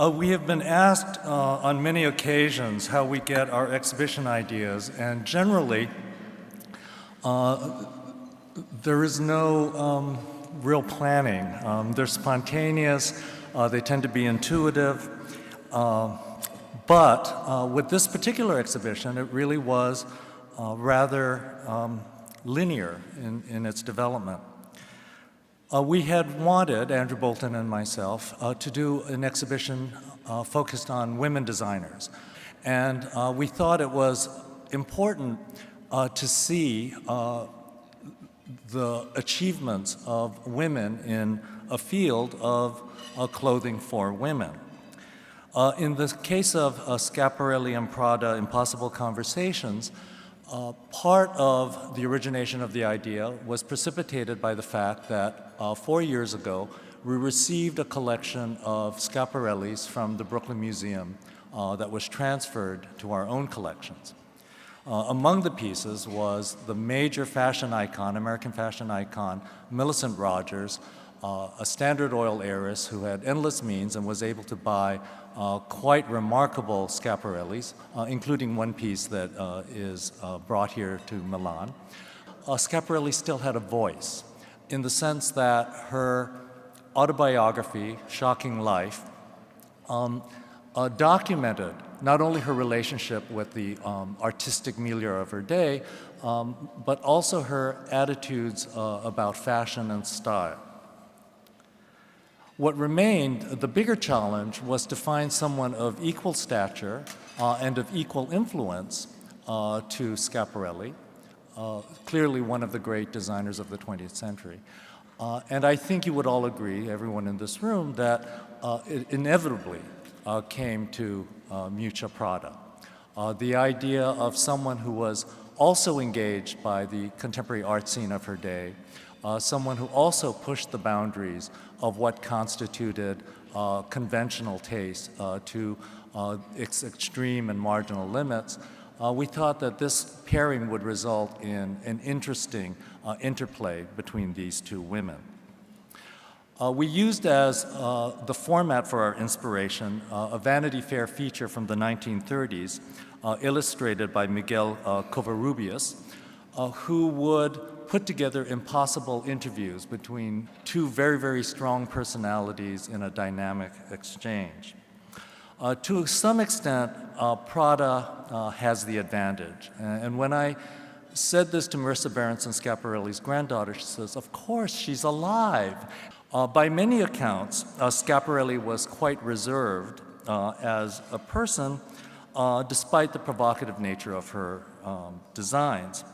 We have been asked on many occasions how we get our exhibition ideas, and generally there is no real planning. They're spontaneous, they tend to be intuitive, but with this particular exhibition, it really was rather linear in its development. We had wanted, Andrew Bolton and myself, to do an exhibition focused on women designers. And we thought it was important to see the achievements of women in a field of clothing for women. In the case of Schiaparelli and Prada, Impossible Conversations, part of the origination of the idea was precipitated by the fact that 4 years ago, we received a collection of Schiaparellis from the Brooklyn Museum that was transferred to our own collections. Among the pieces was the major fashion icon, American fashion icon, Millicent Rogers, a Standard Oil heiress who had endless means and was able to buy quite remarkable Schiaparellis, including one piece that is brought here to Milan. Schiaparelli still had a voice in the sense that her autobiography, Shocking Life, documented not only her relationship with the artistic milieu of her day, but also her attitudes about fashion and style. What remained, the bigger challenge, was to find someone of equal stature and of equal influence to Schiaparelli, clearly one of the great designers of the 20th century. And I think you would all agree, everyone in this room, that it inevitably came to Miuccia Prada. The idea of someone who was also engaged by the contemporary art scene of her day, someone who also pushed the boundaries of what constituted conventional taste to its extreme and marginal limits. We thought that this pairing would result in an interesting interplay between these two women. We used as the format for our inspiration a Vanity Fair feature from the 1930s, illustrated by Miguel Covarrubias, who would put together impossible interviews between two very, very strong personalities in a dynamic exchange. To some extent, Prada has the advantage. And when I said this to Marissa Berenson, Schiaparelli's granddaughter, she says, "Of course, she's alive." By many accounts, Schiaparelli was quite reserved as a person, despite the provocative nature of her designs.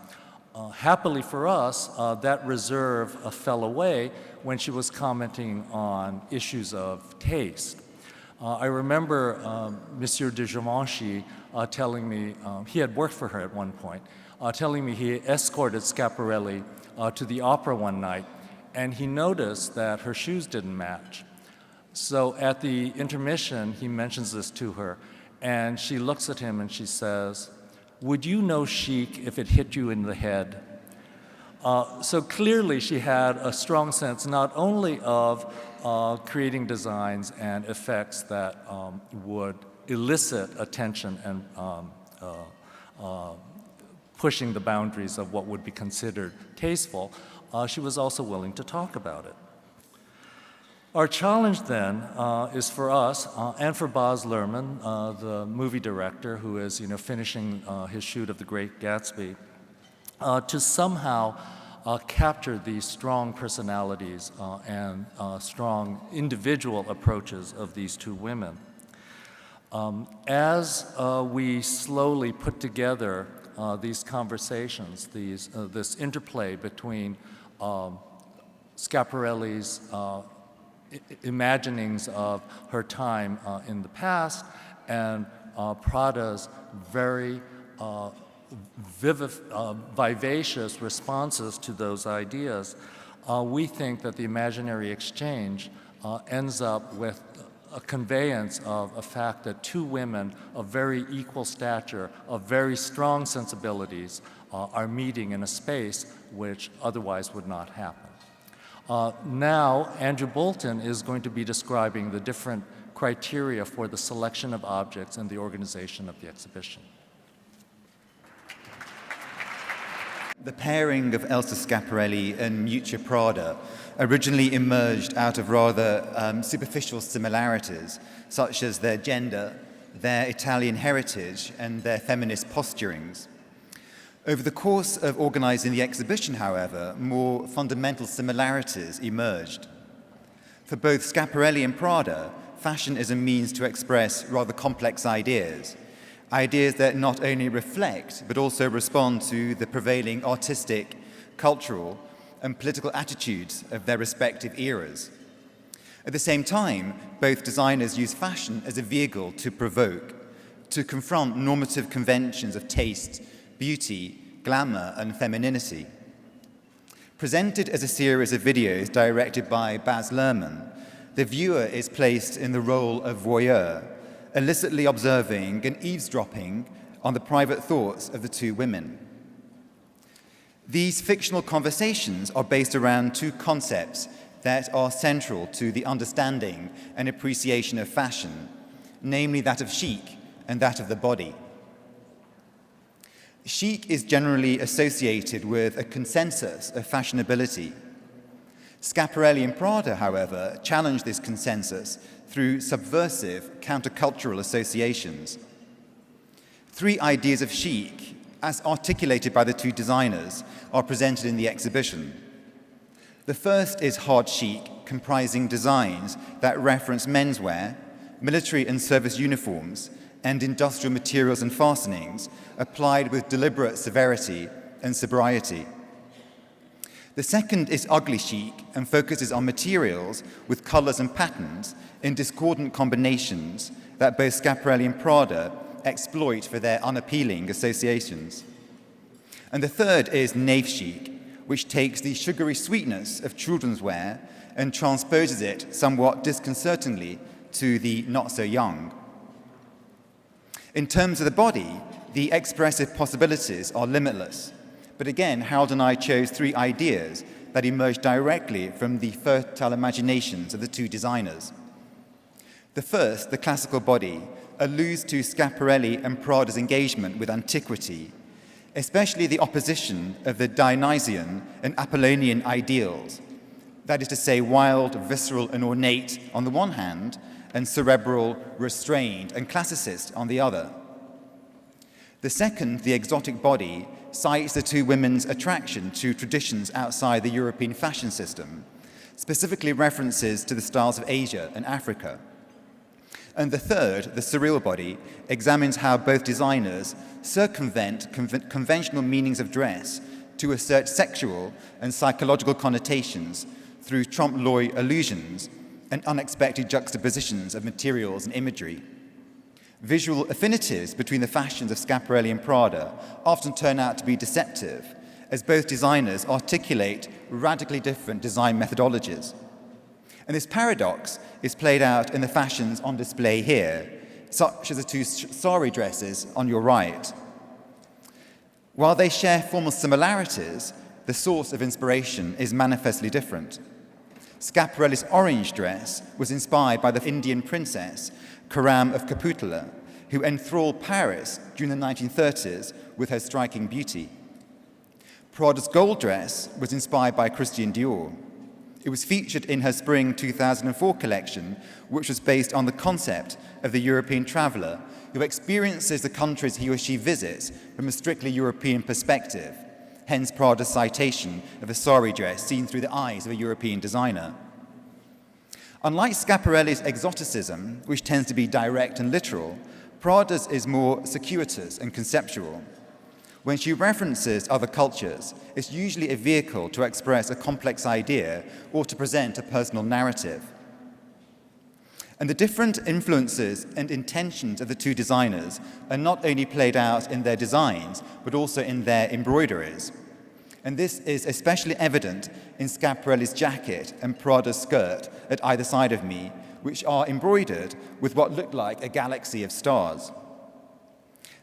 Happily for us, that reserve fell away when she was commenting on issues of taste. I remember Monsieur de Givenchy telling me, he had worked for her at one point, telling me he escorted Schiaparelli to the opera one night, and he noticed that her shoes didn't match. So at the intermission, he mentions this to her, and she looks at him and she says, "Would you know chic if it hit you in the head?" So clearly she had a strong sense not only of creating designs and effects that would elicit attention and pushing the boundaries of what would be considered tasteful, she was also willing to talk about it. Our challenge then is for us and for Baz Luhrmann, the movie director who is finishing his shoot of The Great Gatsby, to somehow capture these strong personalities and strong individual approaches of these two women. As we slowly put together these conversations, this interplay between Schiaparelli's imaginings of her time in the past and Prada's very vivacious responses to those ideas, we think that the imaginary exchange ends up with a conveyance of a fact that two women of very equal stature, of very strong sensibilities, are meeting in a space which otherwise would not happen. Now, Andrew Bolton is going to be describing the different criteria for the selection of objects and the organization of the exhibition. The pairing of Elsa Schiaparelli and Prada originally emerged out of rather superficial similarities, such as their gender, their Italian heritage, and their feminist posturings. Over the course of organizing the exhibition, however, more fundamental similarities emerged. For both Schiaparelli and Prada, fashion is a means to express rather complex ideas that not only reflect but also respond to the prevailing artistic, cultural, and political attitudes of their respective eras. At the same time, both designers use fashion as a vehicle to provoke, to confront normative conventions of taste, beauty, glamour, and femininity. Presented as a series of videos directed by Baz Luhrmann, the viewer is placed in the role of voyeur, illicitly observing and eavesdropping on the private thoughts of the two women. These fictional conversations are based around two concepts that are central to the understanding and appreciation of fashion, namely that of chic and that of the body. Chic is generally associated with a consensus of fashionability. Schiaparelli and Prada, however, challenge this consensus through subversive countercultural associations. Three ideas of chic, as articulated by the two designers, are presented in the exhibition. The first is hard chic, comprising designs that reference menswear, military and service uniforms, and industrial materials and fastenings applied with deliberate severity and sobriety. The second is ugly chic and focuses on materials with colors and patterns in discordant combinations that both Schiaparelli and Prada exploit for their unappealing associations. And the third is naif chic, which takes the sugary sweetness of children's wear and transposes it somewhat disconcertingly to the not-so-young. In terms of the body, the expressive possibilities are limitless. But again, Harold and I chose three ideas that emerged directly from the fertile imaginations of the two designers. The first, the classical body, alludes to Schiaparelli and Prada's engagement with antiquity, especially the opposition of the Dionysian and Apollonian ideals, that is to say, wild, visceral, and ornate on the one hand, and cerebral, restrained, and classicist on the other. The second, the exotic body, cites the two women's attraction to traditions outside the European fashion system, specifically references to the styles of Asia and Africa. And the third, the surreal body, examines how both designers circumvent conventional meanings of dress to assert sexual and psychological connotations through trompe-l'oeil allusions and unexpected juxtapositions of materials and imagery. Visual affinities between the fashions of Schiaparelli and Prada often turn out to be deceptive, as both designers articulate radically different design methodologies. And this paradox is played out in the fashions on display here, such as the two sari dresses on your right. While they share formal similarities, the source of inspiration is manifestly different. Schiaparelli's orange dress was inspired by the Indian princess, Khurram of Kapurthala, who enthralled Paris during the 1930s with her striking beauty. Prada's gold dress was inspired by Christian Dior. It was featured in her spring 2004 collection, which was based on the concept of the European traveller who experiences the countries he or she visits from a strictly European perspective, hence Prada's citation of a sari dress seen through the eyes of a European designer. Unlike Schiaparelli's exoticism, which tends to be direct and literal, Prada's is more circuitous and conceptual. When she references other cultures, it's usually a vehicle to express a complex idea or to present a personal narrative. And the different influences and intentions of the two designers are not only played out in their designs, but also in their embroideries. And this is especially evident in Schiaparelli's jacket and Prada's skirt at either side of me, which are embroidered with what looked like a galaxy of stars.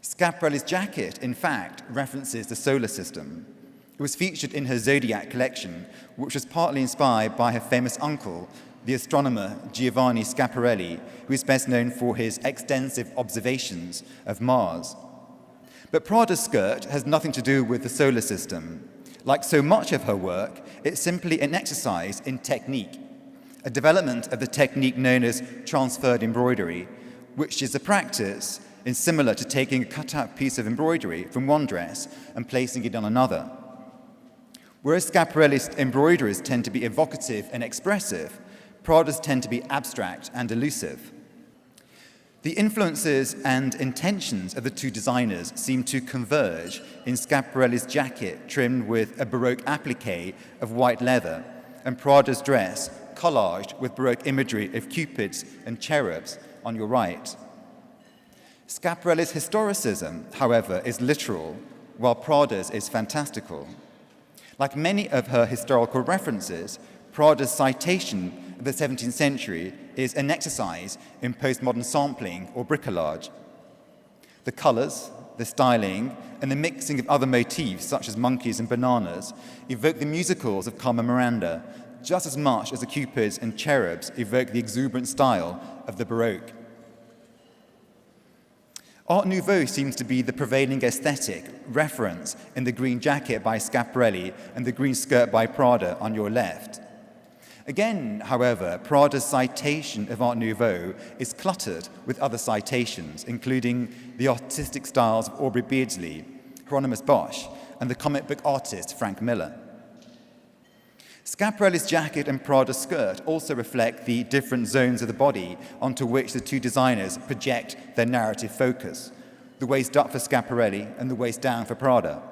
Schiaparelli's jacket, in fact, references the solar system. It was featured in her Zodiac collection, which was partly inspired by her famous uncle, the astronomer Giovanni Schiaparelli, who is best known for his extensive observations of Mars. But Prada's skirt has nothing to do with the solar system. Like so much of her work, it's simply an exercise in technique, a development of the technique known as transferred embroidery, which is a practice similar to taking a cut-out piece of embroidery from one dress and placing it on another. Whereas Schiaparelli's embroideries tend to be evocative and expressive, Prada's tend to be abstract and elusive. The influences and intentions of the two designers seem to converge in Schiaparelli's jacket trimmed with a Baroque applique of white leather and Prada's dress collaged with Baroque imagery of cupids and cherubs on your right. Schiaparelli's historicism, however, is literal, while Prada's is fantastical. Like many of her historical references, Prada's citation of the 17th century is an exercise in postmodern sampling or bricolage. The colors, the styling, and the mixing of other motifs such as monkeys and bananas evoke the musicals of Carmen Miranda just as much as the cupids and cherubs evoke the exuberant style of the Baroque. Art Nouveau seems to be the prevailing aesthetic reference in the green jacket by Schiaparelli and the green skirt by Prada on your left. Again, however, Prada's citation of Art Nouveau is cluttered with other citations, including the artistic styles of Aubrey Beardsley, Hieronymus Bosch, and the comic book artist Frank Miller. Schiaparelli's jacket and Prada's skirt also reflect the different zones of the body onto which the two designers project their narrative focus, the waist up for Schiaparelli and the waist down for Prada.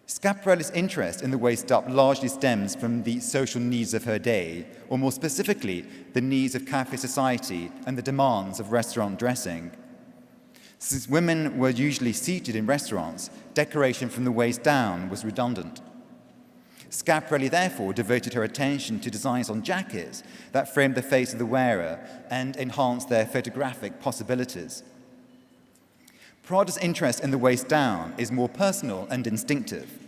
Schiaparelli's interest in the waist up largely stems from the social needs of her day, or more specifically, the needs of cafe society and the demands of restaurant dressing. Since women were usually seated in restaurants, decoration from the waist down was redundant. Schiaparelli therefore devoted her attention to designs on jackets that framed the face of the wearer and enhanced their photographic possibilities. Prada's interest in the waist down is more personal and instinctive.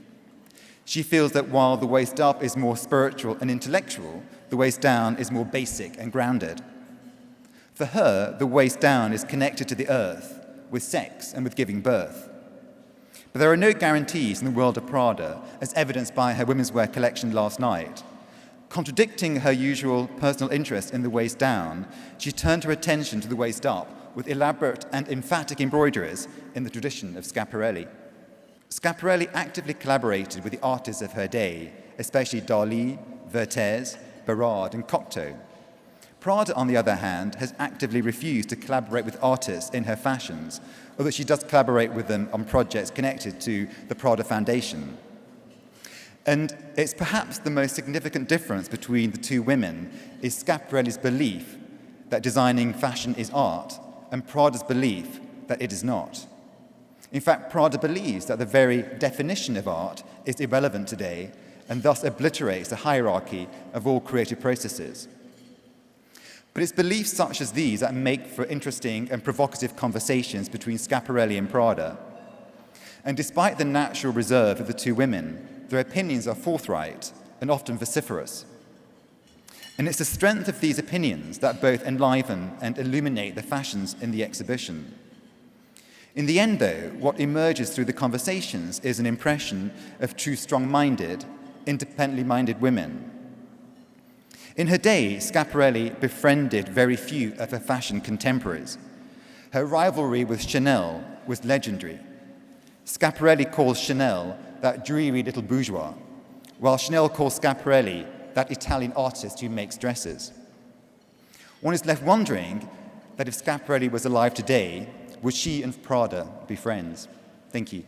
She feels that while the waist up is more spiritual and intellectual, the waist down is more basic and grounded. For her, the waist down is connected to the earth, with sex and with giving birth. But there are no guarantees in the world of Prada, as evidenced by her women's wear collection last night. Contradicting her usual personal interest in the waist down, she turned her attention to the waist up with elaborate and emphatic embroideries in the tradition of Schiaparelli. Schiaparelli actively collaborated with the artists of her day, especially Dali, Vertès, Barrade, and Cocteau. Prada, on the other hand, has actively refused to collaborate with artists in her fashions, although she does collaborate with them on projects connected to the Prada Foundation. And it's perhaps the most significant difference between the two women is Schiaparelli's belief that designing fashion is art, and Prada's belief that it is not. In fact, Prada believes that the very definition of art is irrelevant today and thus obliterates the hierarchy of all creative processes. But it's beliefs such as these that make for interesting and provocative conversations between Schiaparelli and Prada. And despite the natural reserve of the two women, their opinions are forthright and often vociferous. And it's the strength of these opinions that both enliven and illuminate the fashions in the exhibition. In the end, though, what emerges through the conversations is an impression of two strong-minded, independently minded women. In her day, Schiaparelli befriended very few of her fashion contemporaries. Her rivalry with Chanel was legendary. Schiaparelli calls Chanel that dreary little bourgeois, while Chanel calls Schiaparelli that Italian artist who makes dresses. One is left wondering that if Schiaparelli was alive today, would she and Prada be friends? Thank you.